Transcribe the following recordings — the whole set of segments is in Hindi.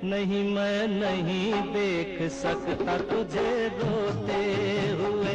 नहीं मैं नहीं देख सकता तुझे रोते हुए।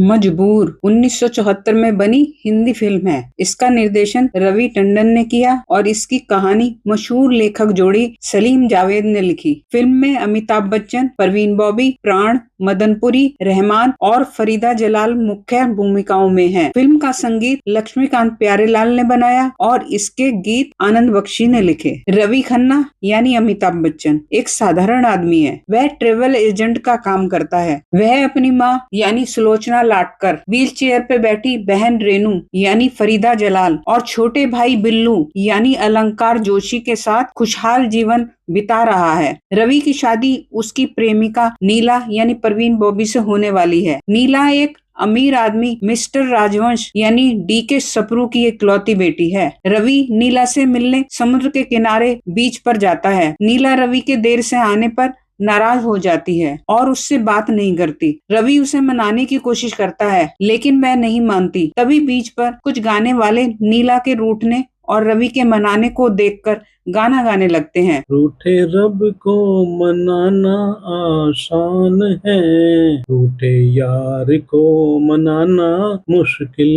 मजबूर 1974 में बनी हिंदी फिल्म है। इसका निर्देशन रवि टंडन ने किया और इसकी कहानी मशहूर लेखक जोड़ी सलीम जावेद ने लिखी। फिल्म में अमिताभ बच्चन, परवीन बॉबी, प्राण, मदनपुरी, रहमान और फरीदा जलाल मुख्य भूमिकाओं में हैं। फिल्म का संगीत लक्ष्मीकांत प्यारेलाल ने बनाया और इसके गीत आनंद बख्शी ने लिखे। रवि खन्ना यानी अमिताभ बच्चन एक साधारण आदमी है। वह ट्रेवल एजेंट का काम करता है। वह अपनी माँ यानी सुलोचना लाटकर, व्हील चेयर पे बैठी बहन रेनू यानी फरीदा जलाल और छोटे भाई बिल्लू यानी अलंकार जोशी के साथ खुशहाल जीवन बिता रहा है। रवि की शादी उसकी प्रेमिका नीला यानी परवीन बॉबी से होने वाली है। नीला एक अमीर आदमी मिस्टर राजवंश यानी डी के सप्रू की इकलौती बेटी है। रवि नीला से मिलने समुद्र के किनारे बीच पर जाता है। नीला रवि के देर से आने पर नाराज हो जाती है और उससे बात नहीं करती। रवि उसे मनाने की कोशिश करता है लेकिन वह नहीं मानती। तभी बीच पर कुछ गाने वाले नीला के रूठने और रवि के मनाने को देखकर गाना गाने लगते हैं। रूठे रब को मनाना आसान है, रूठे यार को मनाना मुश्किल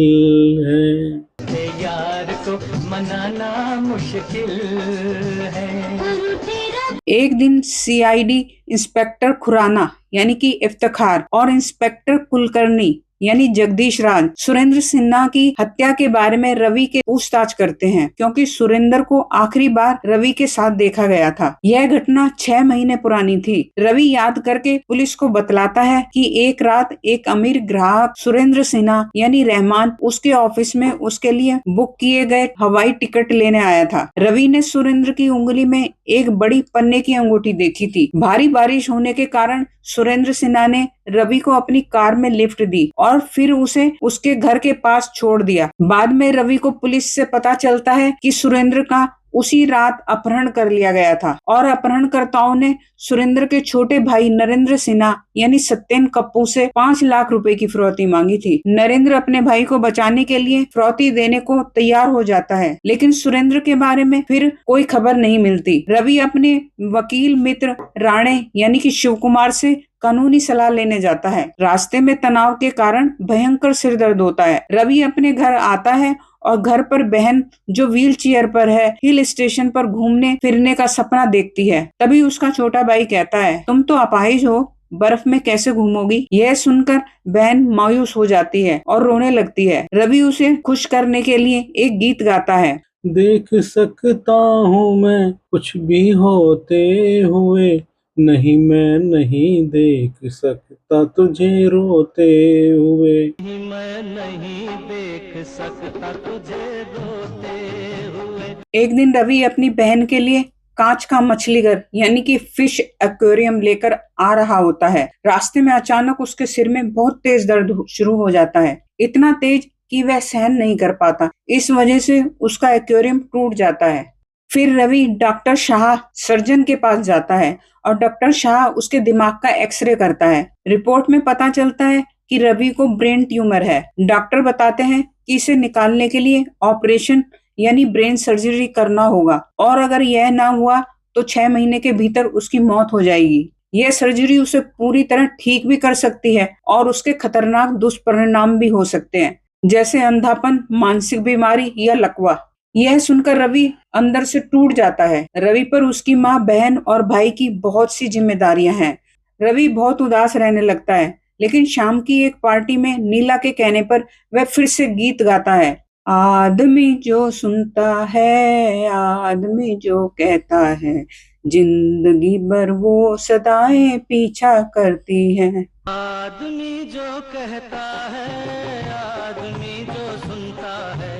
है। यार को मनाना मुश्किल है। एक दिन सीआईडी इंस्पेक्टर खुराना यानी कि इफ्तिखार और इंस्पेक्टर कुलकर्णी यानी जगदीश राज सुरेंद्र सिन्हा की हत्या के बारे में रवि के पूछताछ करते हैं, क्योंकि सुरेंद्र को आखिरी बार रवि के साथ देखा गया था। यह घटना 6 महीने पुरानी थी। रवि याद करके पुलिस को बतलाता है कि एक रात एक अमीर ग्राहक सुरेंद्र सिन्हा यानी रहमान उसके ऑफिस में उसके लिए बुक किए गए हवाई टिकट लेने आया था। रवि ने सुरेंद्र की उंगली में एक बड़ी पन्ने की अंगूठी देखी थी। भारी बारिश होने के कारण सुरेंद्र सिन्हा ने रवि को अपनी कार में लिफ्ट दी और फिर उसे उसके घर के पास छोड़ दिया। बाद में रवि को पुलिस से पता चलता है कि सुरेंद्र का उसी रात अपहरण कर लिया गया था और अपहरणकर्ताओं ने सुरेंद्र के छोटे भाई नरेंद्र सिन्हा यानी सत्येन कप्पू से 5 लाख रुपए की फिरौती मांगी थी। नरेंद्र अपने भाई को बचाने के लिए फिरौती देने को तैयार हो जाता है, लेकिन सुरेंद्र के बारे में फिर कोई खबर नहीं मिलती। रवि अपने वकील मित्र राणे यानी कि शिव कुमार से कानूनी सलाह लेने जाता है। रास्ते में तनाव के कारण भयंकर सिर दर्द होता है। रवि अपने घर आता है और घर पर बहन जो व्हील चेयर पर है हिल स्टेशन पर घूमने फिरने का सपना देखती है। तभी उसका छोटा भाई कहता है, तुम तो अपाहिज हो, बर्फ में कैसे घूमोगी? यह सुनकर बहन मायूस हो जाती है और रोने लगती है। रवि उसे खुश करने के लिए एक गीत गाता है। देख सकता हूँ मैं कुछ भी होते हुए, नहीं मैं नहीं देख सकता तुझे रोते हुए। मैं नहीं देख सकता तुझे रोते हुए। एक दिन रवि अपनी बहन के लिए कांच का मछली घर यानी कि फिश एक्वेरियम लेकर आ रहा होता है। रास्ते में अचानक उसके सिर में बहुत तेज दर्द शुरू हो जाता है, इतना तेज कि वह सहन नहीं कर पाता। इस वजह से उसका एक्वेरियम टूट जाता है। फिर रवि डॉक्टर शाह सर्जन के पास जाता है और डॉक्टर शाह उसके दिमाग का एक्सरे करता है। रिपोर्ट में पता चलता है कि रवि को ब्रेन ट्यूमर है। डॉक्टर बताते हैं कि इसे निकालने के लिए ऑपरेशन यानी ब्रेन सर्जरी करना होगा और अगर यह ना हुआ तो 6 महीने के भीतर उसकी मौत हो जाएगी। यह सर्जरी उसे पूरी तरह ठीक भी कर सकती है और उसके खतरनाक दुष्परिणाम भी हो सकते हैं, जैसे अंधापन, मानसिक बीमारी या लकवा। यह सुनकर रवि अंदर से टूट जाता है। रवि पर उसकी माँ, बहन और भाई की बहुत सी जिम्मेदारियां हैं। रवि बहुत उदास रहने लगता है, लेकिन शाम की एक पार्टी में नीला के कहने पर वह फिर से गीत गाता है। आदमी जो सुनता है, आदमी जो कहता है, जिंदगी भर वो सदाएं पीछा करती हैं। आदमी जो कहता है, आदमी जो सुनता है।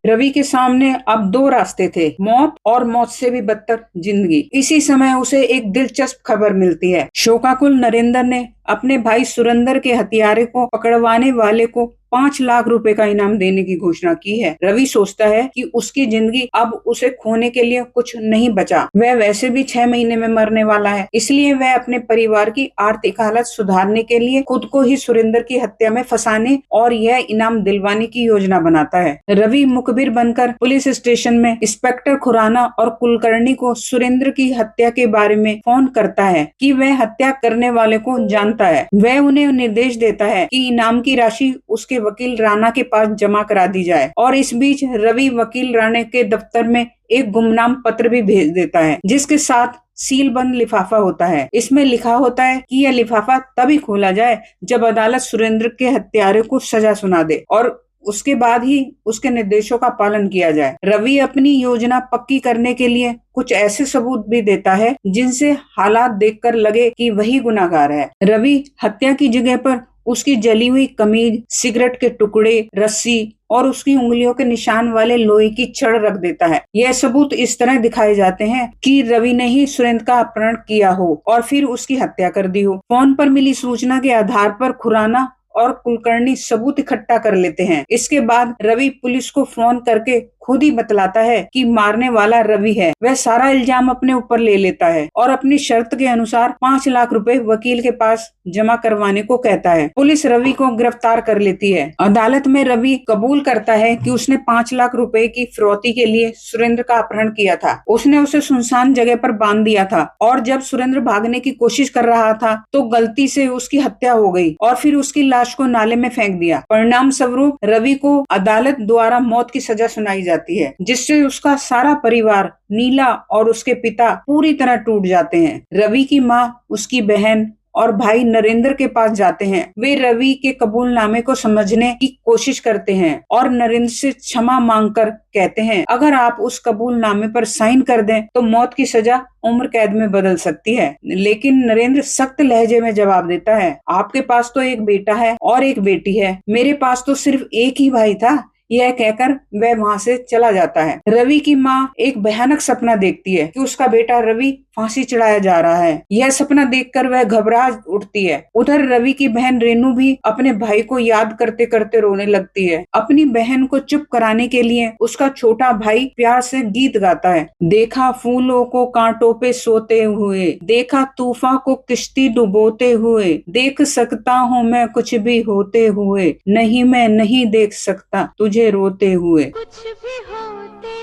रवि के सामने अब 2 रास्ते थे, मौत और मौत से भी बदतर जिंदगी। इसी समय उसे एक दिलचस्प खबर मिलती है। शोकाकुल नरेंद्र ने अपने भाई सुरेंद्र के हत्यारे को पकड़वाने वाले को 5 लाख रुपए का इनाम देने की घोषणा की है। रवि सोचता है कि उसकी जिंदगी अब उसे खोने के लिए कुछ नहीं बचा। वह वैसे भी 6 महीने में मरने वाला है, इसलिए वह अपने परिवार की आर्थिक हालत सुधारने के लिए खुद को ही सुरेंद्र की हत्या में फंसाने और यह इनाम दिलवाने की योजना बनाता है। रवि मुखबिर बनकर पुलिस स्टेशन में इंस्पेक्टर खुराना और कुलकर्णी को सुरेंद्र की हत्या के बारे में फोन करता है कि वह हत्या करने वाले को जानता है। वह उन्हें निर्देश देता है कि इनाम की राशि उसके वकील राणा के पास जमा करा दी जाए और इस बीच रवि वकील राणा के दफ्तर में एक गुमनाम पत्र भी भेज देता है, जिसके साथ सील बंद लिफाफा होता है। इसमें लिखा होता है कि यह लिफाफा तभी खोला जाए जब अदालत सुरेंद्र के हत्यारे को सजा सुना दे और उसके बाद ही उसके निर्देशों का पालन किया जाए। रवि अपनी योजना पक्की करने के लिए कुछ ऐसे सबूत भी देता है जिनसे हालात देखकर लगे कि वही गुनाहगार है। रवि हत्या की जगह पर उसकी जली हुई कमीज, सिगरेट के टुकड़े, रस्सी और उसकी उंगलियों के निशान वाले लोहे की छड़ रख देता है। यह सबूत इस तरह दिखाए जाते हैं कि रवि ने ही सुरेंद्र का अपहरण किया हो और फिर उसकी हत्या कर दी हो। फोन पर मिली सूचना के आधार पर खुराना और कुलकर्णी सबूत इकट्ठा कर लेते हैं। इसके बाद रवि पुलिस को फोन करके खुद ही बतलाता है कि मारने वाला रवि है। वह सारा इल्जाम अपने ऊपर ले लेता है और अपनी शर्त के अनुसार 5 लाख रुपए वकील के पास जमा करवाने को कहता है। पुलिस रवि को गिरफ्तार कर लेती है। अदालत में रवि कबूल करता है कि उसने 5 लाख रुपए की फिरौती के लिए सुरेंद्र का अपहरण किया था। उसने उसे सुनसान जगह पर बांध दिया था और जब सुरेंद्र भागने की कोशिश कर रहा था तो गलती से उसकी हत्या हो गई और फिर उसकी लाश को नाले में फेंक दिया। परिणाम स्वरूप रवि को अदालत द्वारा मौत की सजा सुनाई जाती है, जिससे उसका सारा परिवार नीला और उसके पिता पूरी तरह टूट जाते हैं। रवि की माँ, उसकी बहन और भाई नरेंद्र के पास जाते हैं। वे रवि के कबूलनामे को समझने की कोशिश करते हैं और नरेंद्र से क्षमा मांगकर कहते हैं, अगर आप उस कबूलनामे पर साइन कर दें तो मौत की सजा उम्र कैद में बदल सकती है। लेकिन नरेंद्र सख्त लहजे में जवाब देता है, आपके पास तो एक बेटा है और एक बेटी है, मेरे पास तो सिर्फ एक ही भाई था। यह कहकर वह वहाँ से चला जाता है। रवि की माँ एक भयानक सपना देखती है कि उसका बेटा रवि फांसी चढ़ाया जा रहा है। यह सपना देखकर वह घबरा उठती है। उधर रवि की बहन रेनू भी अपने भाई को याद करते करते रोने लगती है। अपनी बहन को चुप कराने के लिए उसका छोटा भाई प्यार से गीत गाता है। देखा फूलों को कांटों पे सोते हुए, देखा तूफान को किश्ती डुबोते हुए, देख सकता हूँ मैं कुछ भी होते हुए, नहीं मैं नहीं देख सकता तुझे रोते हुए। कुछ भी होते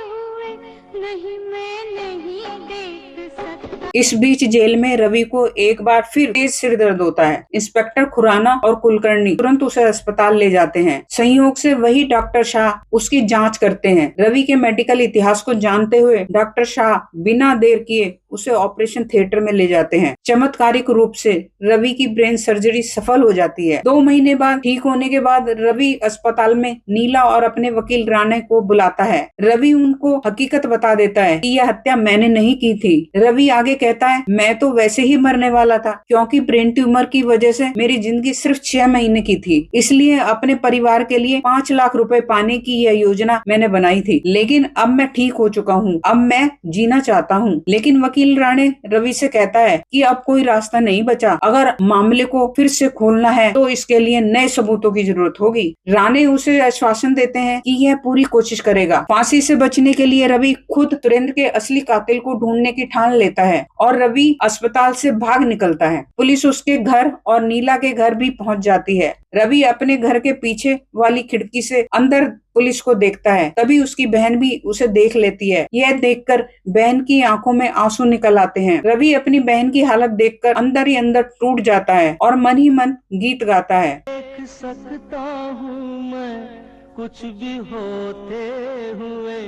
हुए नहीं मैं नहीं देख सकता। इस बीच जेल में रवि को एक बार फिर तेज सिर दर्द होता है। इंस्पेक्टर खुराना और कुलकर्णी तुरंत उसे अस्पताल ले जाते हैं। संयोग से वही डॉक्टर शाह उसकी जांच करते हैं। रवि के मेडिकल इतिहास को जानते हुए डॉक्टर शाह बिना देर किए उसे ऑपरेशन थिएटर में ले जाते हैं। चमत्कारिक रूप से रवि की ब्रेन सर्जरी सफल हो जाती है। 2 महीने बाद ठीक होने के बाद रवि अस्पताल में नीला और अपने वकील राणा को बुलाता है। रवि उनको हकीकत बता देता है कि यह हत्या मैंने नहीं की थी। रवि आगे कहता है, मैं तो वैसे ही मरने वाला था क्योंकि ब्रेन ट्यूमर की वजह से मेरी जिंदगी सिर्फ 6 महीने की थी, इसलिए अपने परिवार के लिए 5 लाख रुपए पाने की यह योजना मैंने बनाई थी। लेकिन अब मैं ठीक हो चुका हूँ, अब मैं जीना चाहता हूँ। लेकिन वकील राणे रवि से कहता है कि अब कोई रास्ता नहीं बचा। अगर मामले को फिर से खोलना है तो इसके लिए नए सबूतों की जरूरत होगी। राणे उसे आश्वासन देते हैं कि यह पूरी कोशिश करेगा। फांसी से बचने के लिए रवि खुद सुरेंद्र के असली कातिल को ढूंढने की ठान लेता है और रवि अस्पताल से भाग निकलता है। पुलिस उसके घर और नीला के घर भी पहुंच जाती है। रवि अपने घर के पीछे वाली खिड़की से अंदर पुलिस को देखता है। तभी उसकी बहन भी उसे देख लेती है। यह देखकर बहन की आंखों में आंसू निकल आते हैं। रवि अपनी बहन की हालत देखकर अंदर ही अंदर टूट जाता है और मन ही मन गीत गाता है। देख सकता हूँ मैं कुछ भी होते हुए,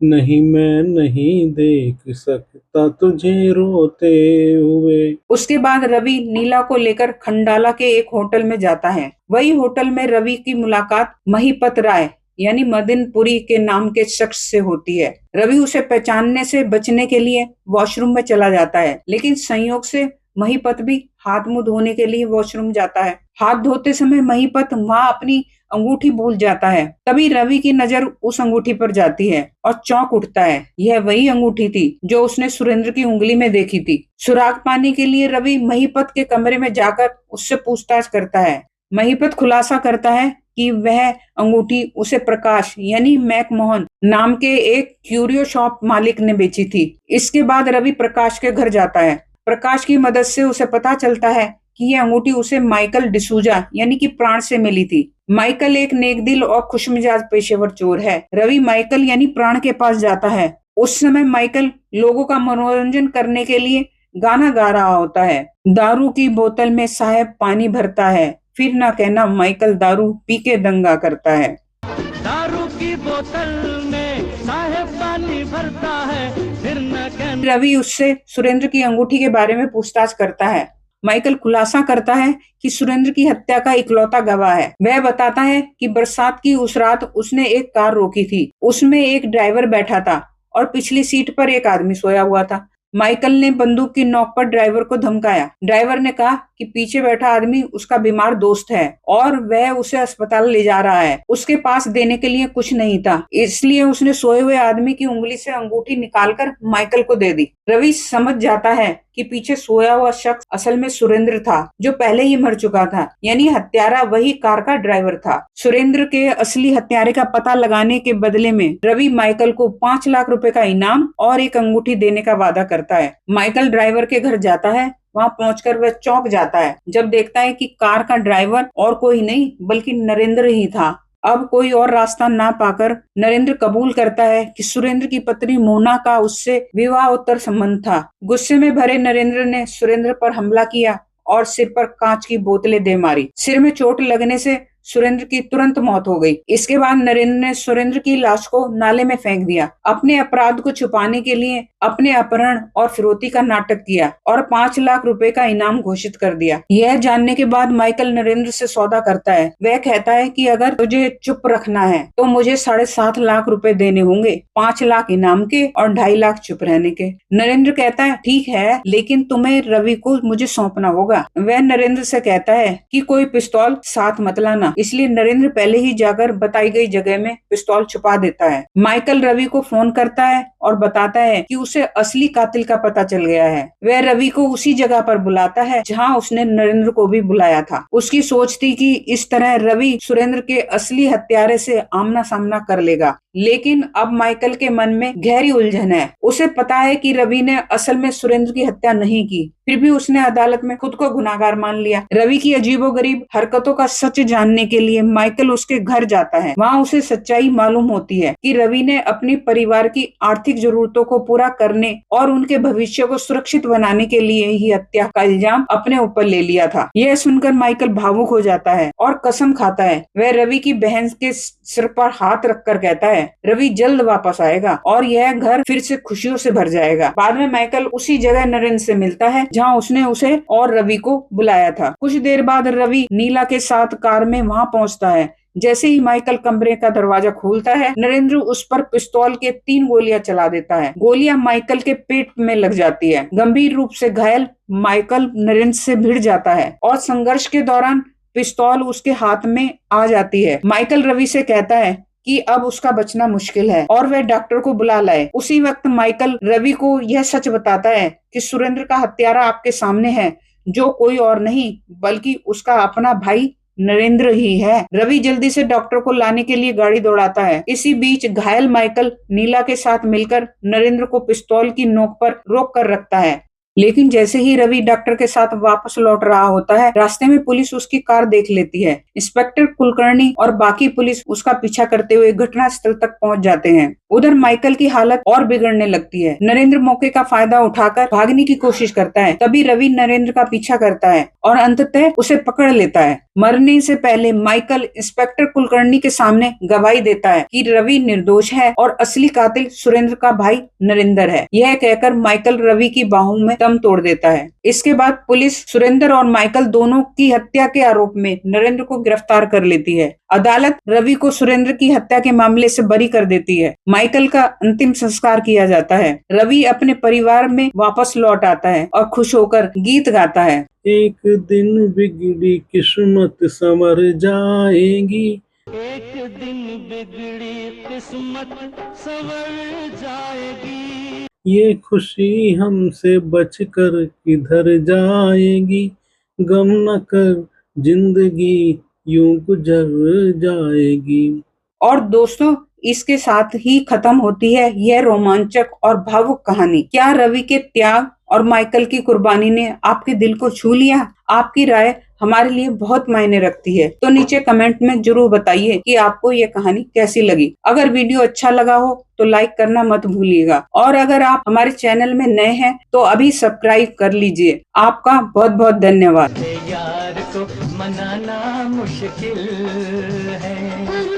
नहीं मैं नहीं देख सकता तुझे रोते हुए। उसके बाद रवि नीला को लेकर खंडाला के एक होटल में जाता है। वही होटल में रवि की मुलाकात महिपत राय यानी मदनपुरी के नाम के शख्स से होती है। रवि उसे पहचानने से बचने के लिए वॉशरूम में चला जाता है, लेकिन संयोग से महिपत भी हाथ मुंह धोने के लिए वॉशरूम जाता है। हाथ धोते समय महिपत वहाँ अपनी अंगूठी भूल जाता है। तभी रवि की नजर उस अंगूठी पर जाती है और चौंक उठता है। यह वही अंगूठी थी जो उसने सुरेंद्र की उंगली में देखी थी। सुराग पाने के लिए रवि महिपत के कमरे में जाकर उससे पूछताछ करता है। महिपत खुलासा करता है कि वह अंगूठी उसे प्रकाश यानी मैकमोहन नाम के एक क्यूरियो शॉप मालिक ने बेची थी। इसके बाद रवि प्रकाश के घर जाता है। प्रकाश की मदद से उसे पता चलता है कि यह अंगूठी उसे माइकल डिसूजा यानी कि प्राण से मिली थी। माइकल एक नेकदिल और खुशमिजाज पेशेवर चोर है। रवि माइकल यानी प्राण के पास जाता है। उस समय माइकल लोगों का मनोरंजन करने के लिए गाना गा रहा होता है। दारू की बोतल में साहब पानी भरता है, फिर ना कहना माइकल दारू पी के दंगा करता है। दारू की बोतल में साहेब पानी भरता है, फिर न कहना। रवि उससे सुरेंद्र की अंगूठी के बारे में पूछताछ करता है। माइकल खुलासा करता है कि सुरेंद्र की हत्या का इकलौता गवाह है। वह बताता है कि बरसात की उस रात उसने एक कार रोकी थी। उसमें एक ड्राइवर बैठा था और पिछली सीट पर एक आदमी सोया हुआ था। माइकल ने बंदूक की नोक पर ड्राइवर को धमकाया। ड्राइवर ने कहा कि पीछे बैठा आदमी उसका बीमार दोस्त है और वह उसे अस्पताल ले जा रहा है। उसके पास देने के लिए कुछ नहीं था, इसलिए उसने सोए हुए आदमी की उंगली से अंगूठी निकालकर माइकल को दे दी। रवि समझ जाता है कि पीछे सोया हुआ शख्स असल में सुरेंद्र था, जो पहले ही मर चुका था, यानी हत्यारा वही कार का ड्राइवर था। सुरेंद्र के असली हत्यारे का पता लगाने के बदले में रवि माइकल को 5 लाख रुपए का इनाम और एक अंगूठी देने का वादा करता है। माइकल ड्राइवर के घर जाता है। वहां पहुंचकर वह चौंक जाता है जब देखता है कि कार का ड्राइवर और कोई नहीं बल्कि नरेंद्र ही था। अब कोई और रास्ता ना पाकर नरेंद्र कबूल करता है कि सुरेंद्र की पत्नी मोना का उससे विवाहोत्तर संबंध था। गुस्से में भरे नरेंद्र ने सुरेंद्र पर हमला किया और सिर पर कांच की बोतलें दे मारी। सिर में चोट लगने से सुरेंद्र की तुरंत मौत हो गई। इसके बाद नरेंद्र ने सुरेंद्र की लाश को नाले में फेंक दिया। अपने अपराध को छुपाने के लिए अपने अपहरण और फिरौती का नाटक किया और 5 लाख रुपए का इनाम घोषित कर दिया। यह जानने के बाद माइकल नरेंद्र से सौदा करता है। वह कहता है कि अगर तुझे चुप रखना है तो मुझे 7.5 लाख रुपए देने होंगे, 5 लाख इनाम के और 2.5 लाख चुप रहने के। नरेंद्र कहता है ठीक है, लेकिन तुम्हें रवि को मुझे सौंपना होगा। वह नरेंद्र से कहता है कि कोई पिस्तौल साथ मत लाना, इसलिए नरेंद्र पहले ही जाकर बताई गई जगह में पिस्तौल छुपा देता है। माइकल रवि को फोन करता है और बताता है कि उसे असली कातिल का पता चल गया है। वह रवि को उसी जगह पर बुलाता है जहां उसने नरेंद्र को भी बुलाया था। उसकी सोच थी कि इस तरह रवि सुरेंद्र के असली हत्यारे से आमना सामना कर लेगा, लेकिन अब माइकल के मन में गहरी उलझन है। उसे पता है कि रवि ने असल में सुरेंद्र की हत्या नहीं की, फिर भी उसने अदालत में खुद को गुनाहगार मान लिया। रवि की अजीबोगरीब हरकतों का सच जानने के लिए माइकल उसके घर जाता है। वहाँ उसे सच्चाई मालूम होती है कि रवि ने अपने परिवार की आर्थिक जरूरतों को पूरा करने और उनके भविष्य को सुरक्षित बनाने के लिए ही हत्या का इल्जाम अपने ऊपर ले लिया था। यह सुनकर माइकल भावुक हो जाता है और कसम खाता है। वह रवि की बहन के सिर पर हाथ रखकर कहता है रवि जल्द वापस आएगा और यह घर फिर से खुशियों से भर जाएगा। बाद में माइकल उसी जगह नरेंद्र से मिलता है जहां उसने उसे और रवि को बुलाया था। कुछ देर बाद रवि नीला के साथ कार में वहां पहुंचता है। जैसे ही माइकल कमरे का दरवाजा खोलता है, नरेंद्र उस पर पिस्तौल के 3 गोलियां चला देता है। गोलियां माइकल के पेट में लग जाती है। गंभीर रूप से घायल माइकल नरेंद्र से भिड़ जाता है और संघर्ष के दौरान पिस्तौल उसके हाथ में आ जाती है। माइकल रवि से कहता है कि अब उसका बचना मुश्किल है और वह डॉक्टर को बुला लाए। उसी वक्त माइकल रवि को यह सच बताता है कि सुरेंद्र का हत्यारा आपके सामने है, जो कोई और नहीं बल्कि उसका अपना भाई नरेंद्र ही है। रवि जल्दी से डॉक्टर को लाने के लिए गाड़ी दौड़ाता है। इसी बीच घायल माइकल नीला के साथ मिलकर नरेंद्र को पिस्तौल की नोक पर रोक कर रखता है, लेकिन जैसे ही रवि डॉक्टर के साथ वापस लौट रहा होता है, रास्ते में पुलिस उसकी कार देख लेती है। इंस्पेक्टर कुलकर्णी और बाकी पुलिस उसका पीछा करते हुए घटनास्थल तक पहुंच जाते हैं। उधर माइकल की हालत और बिगड़ने लगती है। नरेंद्र मौके का फायदा उठाकर भागने की कोशिश करता है। तभी रवि नरेंद्र का पीछा करता है और अंततः उसे पकड़ लेता है। मरने से पहले माइकल इंस्पेक्टर कुलकर्णी के सामने गवाही देता है कि रवि निर्दोष है और असली कातिल सुरेंद्र का भाई नरेंद्र है। यह कहकर माइकल रवि की बाहों में दम तोड़ देता है। इसके बाद पुलिस सुरेंद्र और माइकल दोनों की हत्या के आरोप में नरेंद्र को गिरफ्तार कर लेती है। अदालत रवि को सुरेंद्र की हत्या के मामले से बरी कर देती है। माइकल का अंतिम संस्कार किया जाता है। रवि अपने परिवार में वापस लौट आता है और खुश होकर गीत गाता है। एक दिन बिगड़ी किस्मत संवर जाएगी, एक दिन बिगड़ी किस्मत संवर जाएगी, ये खुशी हमसे बचकर किधर जाएगी, गम न कर जिंदगी यूं गुजर जाएगी। और दोस्तों, इसके साथ ही खत्म होती है यह रोमांचक और भावुक कहानी। क्या रवि के त्याग और माइकल की कुर्बानी ने आपके दिल को छू लिया? आपकी राय हमारे लिए बहुत मायने रखती है, तो नीचे कमेंट में जरूर बताइए कि आपको ये कहानी कैसी लगी। अगर वीडियो अच्छा लगा हो तो लाइक करना मत भूलिएगा, और अगर आप हमारे चैनल में नए हैं तो अभी सब्सक्राइब कर लीजिए। आपका बहुत बहुत धन्यवाद। यार को मनाना मुश्किल है।